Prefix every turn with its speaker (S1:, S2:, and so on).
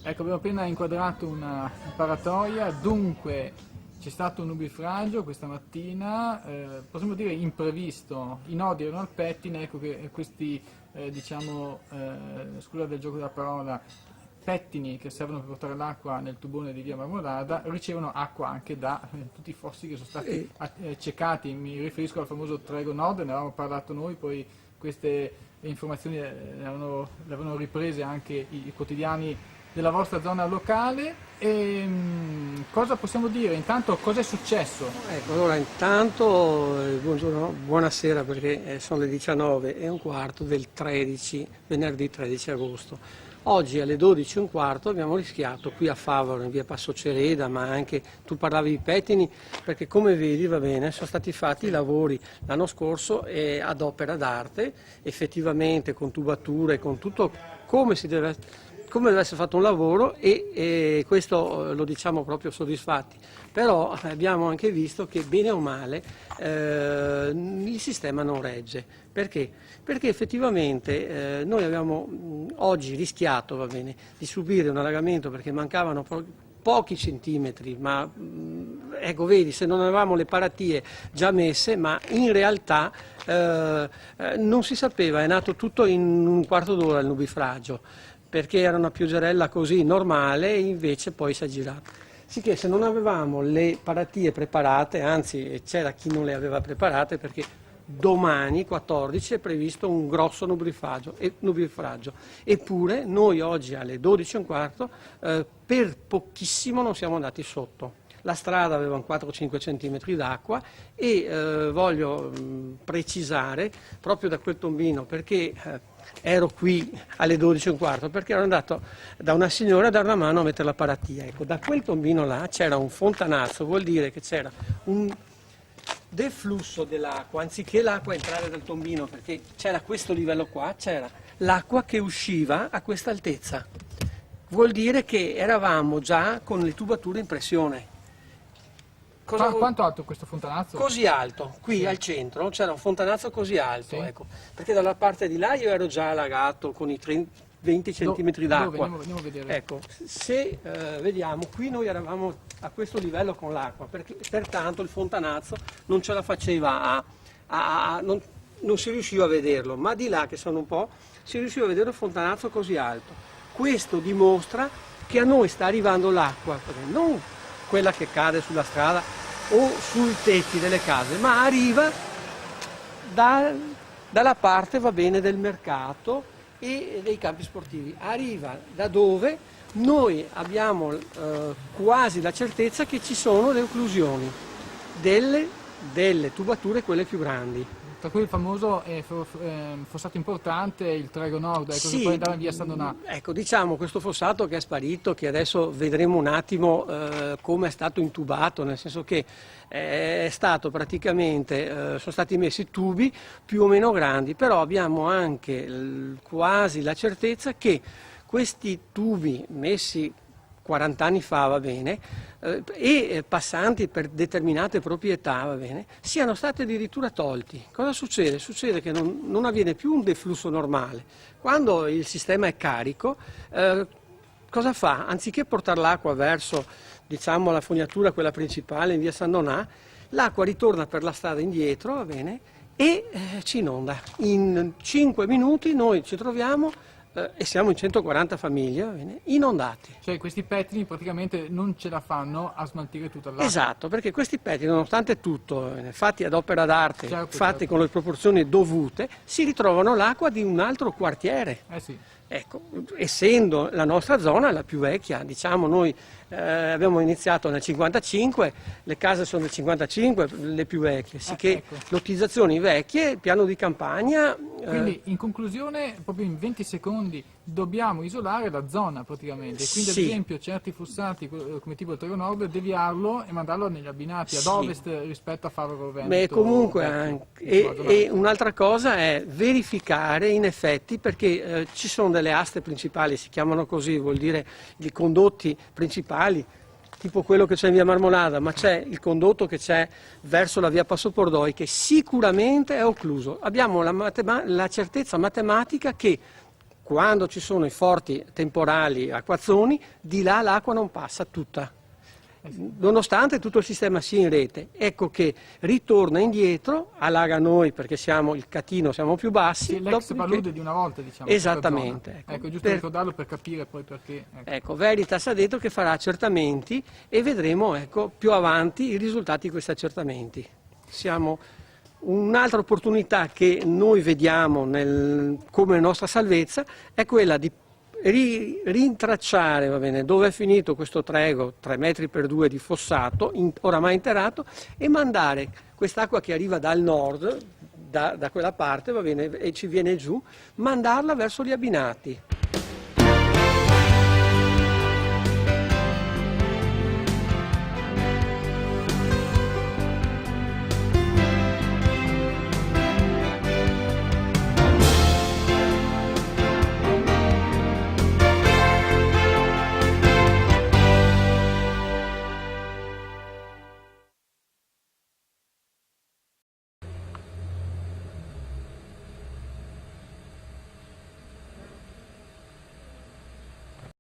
S1: Ecco, abbiamo appena inquadrato una paratoia, dunque c'è stato un nubifragio questa mattina, possiamo dire imprevisto, i nodi erano al pettine, ecco che questi, scusa del gioco della parola, pettini che servono per portare l'acqua nel tubone di via Marmolada ricevono acqua anche da tutti i fossi che sono stati cercati, mi riferisco al famoso Trego Nord, ne avevamo parlato noi, poi queste informazioni le avevano riprese anche i quotidiani della vostra zona locale. Cosa possiamo dire? Intanto cosa è successo?
S2: Ecco, allora intanto buongiorno, buonasera perché sono le 19:15 del 13, venerdì 13 agosto. Oggi alle 12:15 abbiamo rischiato qui a Favaro, in via Passo Cereda, ma anche tu parlavi di pettini, perché come vedi va bene, sono stati fatti i lavori l'anno scorso ad opera d'arte, effettivamente con tubature, con tutto come deve essere fatto un lavoro e questo lo diciamo proprio soddisfatti. Però abbiamo anche visto che bene o male il sistema non regge. Perché? Perché effettivamente noi abbiamo oggi rischiato, va bene, di subire un allagamento perché mancavano pochi centimetri, ma ecco vedi, se non avevamo le paratie già messe, ma in realtà non si sapeva, è nato tutto in un quarto d'ora il nubifragio, perché era una pioggerella così normale e invece poi si è girata. Sicché se non avevamo le paratie preparate, anzi c'era chi non le aveva preparate perché domani 14 è previsto un grosso nubifragio, eppure noi oggi alle 12:15 per pochissimo non siamo andati sotto. La strada aveva un 4-5 centimetri d'acqua e voglio precisare proprio da quel tombino perché ero qui alle 12:15 perché ero andato da una signora a dare una mano a mettere la paratia. Ecco, da quel tombino là c'era un fontanazzo, vuol dire che c'era un deflusso dell'acqua, anziché l'acqua entrare dal tombino, perché c'era questo livello qua, c'era l'acqua che usciva a questa altezza. Vuol dire che eravamo già con le tubature in pressione.
S1: Quanto alto è questo fontanazzo?
S2: Così alto, qui al centro c'era un fontanazzo così alto,
S1: Sì.
S2: ecco, perché dalla parte di là io ero già allagato con i 20 centimetri d'acqua.
S1: Andiamo a vedere.
S2: Ecco, se vediamo, qui noi eravamo a questo livello con l'acqua, pertanto il fontanazzo non ce la faceva non si riusciva a vederlo, ma di là che sono un po' si riusciva a vedere il fontanazzo così alto. Questo dimostra che a noi sta arrivando l'acqua, non quella che cade sulla strada o sui tetti delle case, ma arriva dalla parte, va bene, del mercato e dei campi sportivi. Arriva da dove noi abbiamo quasi la certezza che ci sono le occlusioni delle tubature, quelle più grandi.
S1: Tra cui il famoso fossato importante, il Trego Nord, ecco,
S2: Sì,
S1: che poi andava in via San Donà.
S2: ecco, diciamo questo fossato che è sparito, che adesso vedremo un attimo come è stato intubato, nel senso che è stato praticamente, sono stati messi tubi più o meno grandi, però abbiamo anche quasi la certezza che questi tubi messi 40 anni fa, va bene, e passanti per determinate proprietà, va bene, siano stati addirittura tolti. Cosa succede? Succede che non avviene più un deflusso normale. Quando il sistema è carico, cosa fa? Anziché portare l'acqua verso, diciamo, la fognatura, quella principale in via San Donà, l'acqua ritorna per la strada indietro, va bene, e ci inonda. In 5 minuti noi ci troviamo e siamo in 140 famiglie, va bene, inondati.
S1: Cioè questi pettini praticamente non ce la fanno a smaltire tutta l'acqua.
S2: Esatto, perché questi pettini, nonostante tutto, fatti ad opera d'arte,
S1: Certo,
S2: fatti
S1: certo.
S2: con le proporzioni dovute, si ritrovano l'acqua di un altro quartiere.
S1: Sì.
S2: Ecco, essendo la nostra zona la più vecchia, diciamo noi abbiamo iniziato nel 55, le case sono del 55, le più vecchie, sicché
S1: Ecco.
S2: lottizzazioni vecchie, piano di campagna.
S1: Quindi in conclusione, proprio in 20 secondi, dobbiamo isolare la zona praticamente. Quindi ad
S2: Sì.
S1: esempio certi fossati come tipo il Trego Nord, deviarlo e mandarlo negli abbinati ad
S2: Sì.
S1: ovest rispetto a Favaro Veneto.
S2: Beh, comunque
S1: Vecchio,
S2: anche,
S1: insomma, zona
S2: e
S1: vecchia.
S2: un'altra cosa è verificare in effetti, perché ci sono delle aste principali, si chiamano così, vuol dire i condotti principali, tipo quello che c'è in via Marmolada, ma c'è il condotto che c'è verso la via Passo Pordoi che sicuramente è occluso. Abbiamo la certezza matematica che quando ci sono i forti temporali acquazzoni, di là l'acqua non passa tutta. Nonostante tutto il sistema sia in rete, ecco che ritorna indietro, allaga noi perché siamo il Catino, siamo più bassi.
S1: Sì, l'ex palude di una volta, diciamo.
S2: Esattamente.
S1: Ecco, giusto ricordarlo per capire poi perché.
S2: Ecco, Veritas ha detto che farà accertamenti e vedremo, ecco, più avanti i risultati di questi accertamenti. Un'altra opportunità che noi vediamo come nostra salvezza è quella di rintracciare, va bene, dove è finito questo trego 3 metri per 2 di fossato, oramai interrato, e mandare quest'acqua che arriva dal nord, da quella parte, va bene, e ci viene giù, mandarla verso gli abinati.